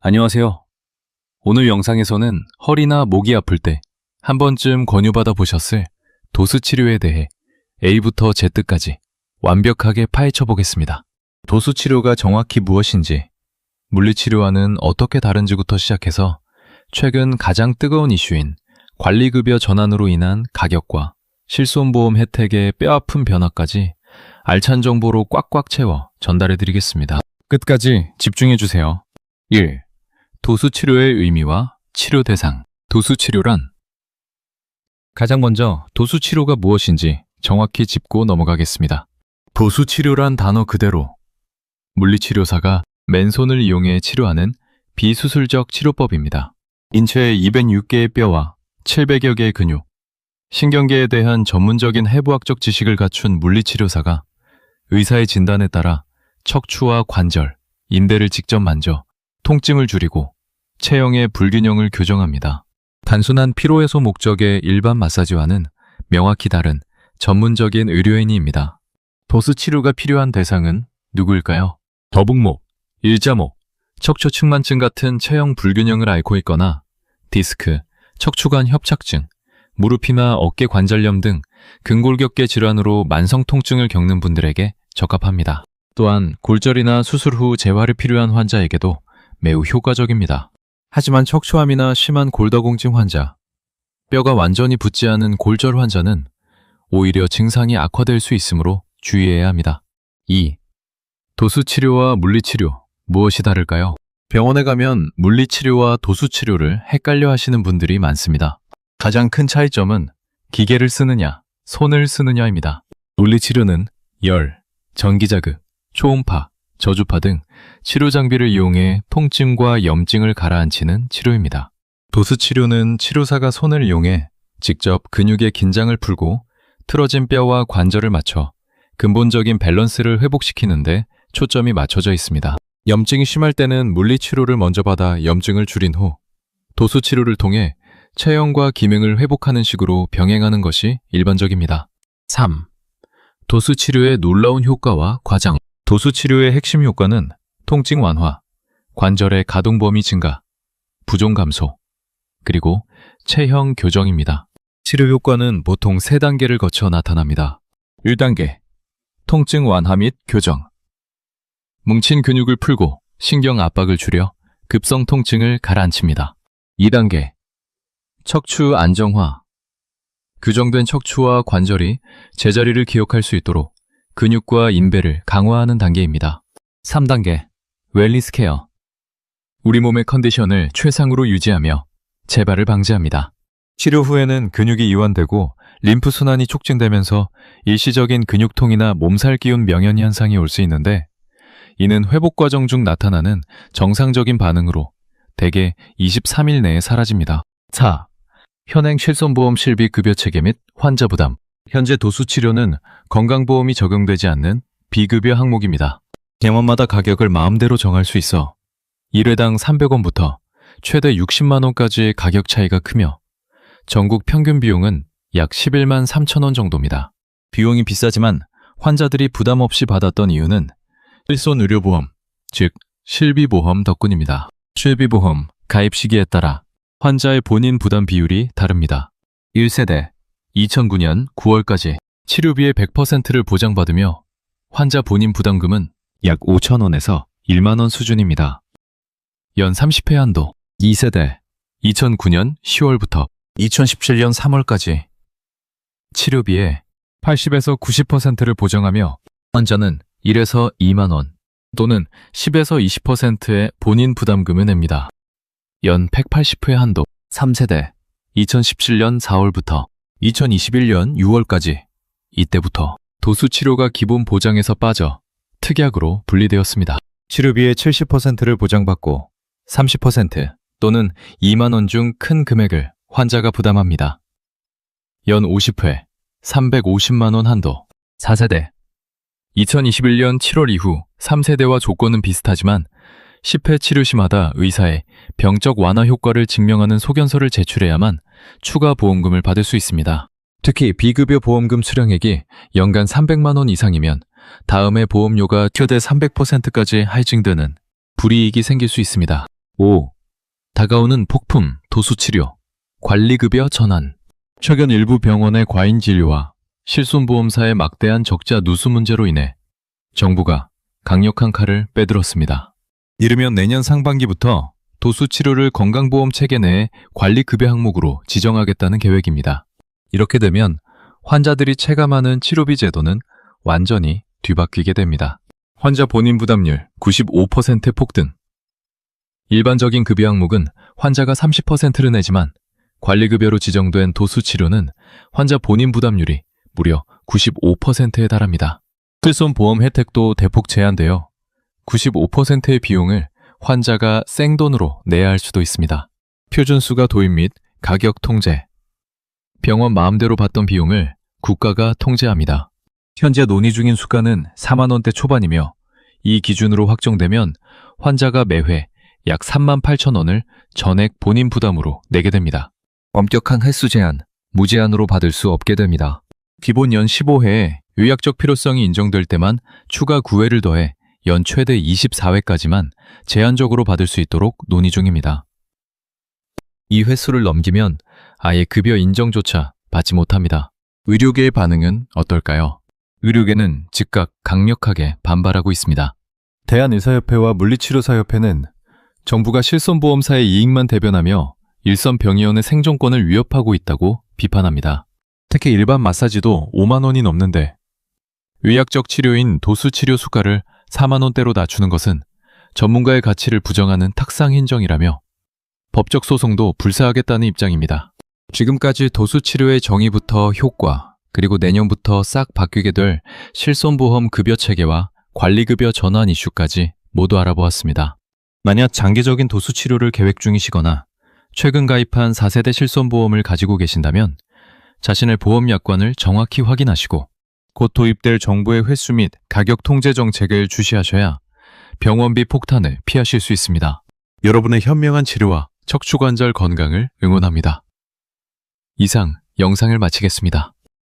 안녕하세요. 오늘 영상에서는 허리나 목이 아플 때 한 번쯤 권유받아 보셨을 도수 치료에 대해 A부터 Z까지 완벽하게 파헤쳐 보겠습니다. 도수 치료가 정확히 무엇인지, 물리치료와는 어떻게 다른지부터 시작해서 최근 가장 뜨거운 이슈인 관리급여 전환으로 인한 가격과 실손보험 혜택의 뼈아픈 변화까지 알찬 정보로 꽉꽉 채워 전달해 드리겠습니다. 끝까지 집중해 주세요. 1. 도수치료의 의미와 치료 대상. 도수치료란 가장 먼저 도수치료가 무엇인지 정확히 짚고 넘어가겠습니다. 도수치료란 단어 그대로 물리치료사가 맨손을 이용해 치료하는 비수술적 치료법입니다. 인체의 206개의 뼈와 700여 개의 근육, 신경계에 대한 전문적인 해부학적 지식을 갖춘 물리치료사가 의사의 진단에 따라 척추와 관절, 인대를 직접 만져 통증을 줄이고 체형의 불균형을 교정합니다. 단순한 피로해소 목적의 일반 마사지와는 명확히 다른 전문적인 의료인입니다. 도수치료가 필요한 대상은 누구일까요? 더북목, 일자목, 척추측만증 같은 체형 불균형을 앓고 있거나 디스크, 척추관 협착증, 무릎이나 어깨 관절염 등 근골격계 질환으로 만성 통증을 겪는 분들에게 적합합니다. 또한 골절이나 수술 후 재활이 필요한 환자에게도 매우 효과적입니다. 하지만 척추암이나 심한 골다공증 환자, 뼈가 완전히 붙지 않은 골절 환자는 오히려 증상이 악화될 수 있으므로 주의해야 합니다. 2. 도수치료와 물리치료, 무엇이 다를까요? 병원에 가면 물리치료와 도수치료를 헷갈려 하시는 분들이 많습니다. 가장 큰 차이점은 기계를 쓰느냐, 손을 쓰느냐입니다. 물리치료는 열, 전기자극, 초음파, 저주파 등 치료 장비를 이용해 통증과 염증을 가라앉히는 치료입니다. 도수치료는 치료사가 손을 이용해 직접 근육의 긴장을 풀고 틀어진 뼈와 관절을 맞춰 근본적인 밸런스를 회복시키는데 초점이 맞춰져 있습니다. 염증이 심할 때는 물리치료를 먼저 받아 염증을 줄인 후 도수치료를 통해 체형과 기능을 회복하는 식으로 병행하는 것이 일반적입니다. 3. 도수치료의 놀라운 효과와 과장. 도수치료의 핵심 효과는 통증 완화, 관절의 가동 범위 증가, 부종 감소, 그리고 체형 교정입니다. 치료 효과는 보통 3단계를 거쳐 나타납니다. 1단계, 통증 완화 및 교정. 뭉친 근육을 풀고 신경 압박을 줄여 급성 통증을 가라앉힙니다. 2단계, 척추 안정화. 교정된 척추와 관절이 제자리를 기억할 수 있도록 근육과 인배를 강화하는 단계입니다. 3단계, 웰니스 케어. 우리 몸의 컨디션을 최상으로 유지하며 재발을 방지합니다. 치료 후에는 근육이 이완되고 림프 순환이 촉진되면서 일시적인 근육통이나 몸살 기운 명현 현상이 올 수 있는데, 이는 회복 과정 중 나타나는 정상적인 반응으로 대개 23일 내에 사라집니다. 4. 현행 실손보험 실비 급여 체계 및 환자 부담. 현재 도수치료는 건강보험이 적용되지 않는 비급여 항목입니다. 병원마다 가격을 마음대로 정할 수 있어 1회당 300원부터 최대 60만 원까지의 가격 차이가 크며 전국 평균 비용은 약 11만 3천 원 정도입니다. 비용이 비싸지만 환자들이 부담 없이 받았던 이유는 실손의료보험, 즉 실비보험 덕분입니다. 실비보험 가입 시기에 따라 환자의 본인 부담 비율이 다릅니다. 1세대 2009년 9월까지 치료비의 100%를 보장받으며 환자 본인 부담금은 약 5천 원에서 1만 원 수준입니다. 연 30회 한도 2세대 2009년 10월부터 2017년 3월까지 치료비의 80에서 90%를 보장하며 환자는 1에서 2만 원 또는 10에서 20%의 본인 부담금을 냅니다. 연 180회 한도 3세대 2017년 4월부터 2021년 6월까지 이때부터 도수치료가 기본 보장에서 빠져 특약으로 분리되었습니다. 치료비의 70%를 보장받고 30% 또는 2만 원 중 큰 금액을 환자가 부담합니다. 연 50회 350만 원 한도 4세대 2021년 7월 이후 3세대와 조건은 비슷하지만 10회 치료 시마다 의사의 병적 완화 효과를 증명하는 소견서를 제출해야만 추가 보험금을 받을 수 있습니다. 특히 비급여 보험금 수령액이 연간 300만 원 이상이면 다음해 보험료가 최대 300%까지 할증되는 불이익이 생길 수 있습니다. 5. 다가오는 폭품, 도수치료, 관리급여 전환. 최근 일부 병원의 과잉 진료와 실손보험사의 막대한 적자 누수 문제로 인해 정부가 강력한 칼을 빼들었습니다. 이르면 내년 상반기부터 도수치료를 건강보험 체계 내에 관리급여 항목으로 지정하겠다는 계획입니다. 이렇게 되면 환자들이 체감하는 치료비 제도는 완전히 뒤바뀌게 됩니다. 환자 본인 부담률 95% 폭등. 일반적인 급여 항목은 환자가 30%를 내지만 관리급여로 지정된 도수치료는 환자 본인 부담률이 무려 95%에 달합니다. 실손보험 혜택도 대폭 제한되어 95%의 비용을 환자가 생돈으로 내야 할 수도 있습니다. 표준수가 도입 및 가격 통제. 병원 마음대로 받던 비용을 국가가 통제합니다. 현재 논의 중인 수가는 4만 원대 초반이며 이 기준으로 확정되면 환자가 매회 약 3만 8천 원을 전액 본인 부담으로 내게 됩니다. 엄격한 횟수 제한, 무제한으로 받을 수 없게 됩니다. 기본 연 15회에 의학적 필요성이 인정될 때만 추가 9회를 더해 연 최대 24회까지만 제한적으로 받을 수 있도록 논의 중입니다. 이 횟수를 넘기면 아예 급여 인정조차 받지 못합니다. 의료계의 반응은 어떨까요? 의료계는 즉각 강력하게 반발하고 있습니다. 대한의사협회와 물리치료사협회는 정부가 실손보험사의 이익만 대변하며 일선병의원의 생존권을 위협하고 있다고 비판합니다. 특히 일반 마사지도 5만 원이 넘는데 의학적 치료인 도수치료 수가를 4만 원대로 낮추는 것은 전문가의 가치를 부정하는 탁상인정이라며 법적 소송도 불사하겠다는 입장입니다. 지금까지 도수치료의 정의부터 효과, 그리고 내년부터 싹 바뀌게 될 실손보험 급여 체계와 관리급여 전환 이슈까지 모두 알아보았습니다. 만약 장기적인 도수치료를 계획 중이시거나 최근 가입한 4세대 실손보험을 가지고 계신다면 자신의 보험 약관을 정확히 확인하시고 곧 도입될 정부의 횟수 및 가격 통제 정책을 주시하셔야 병원비 폭탄을 피하실 수 있습니다. 여러분의 현명한 치료와 척추관절 건강을 응원합니다. 이상 영상을 마치겠습니다.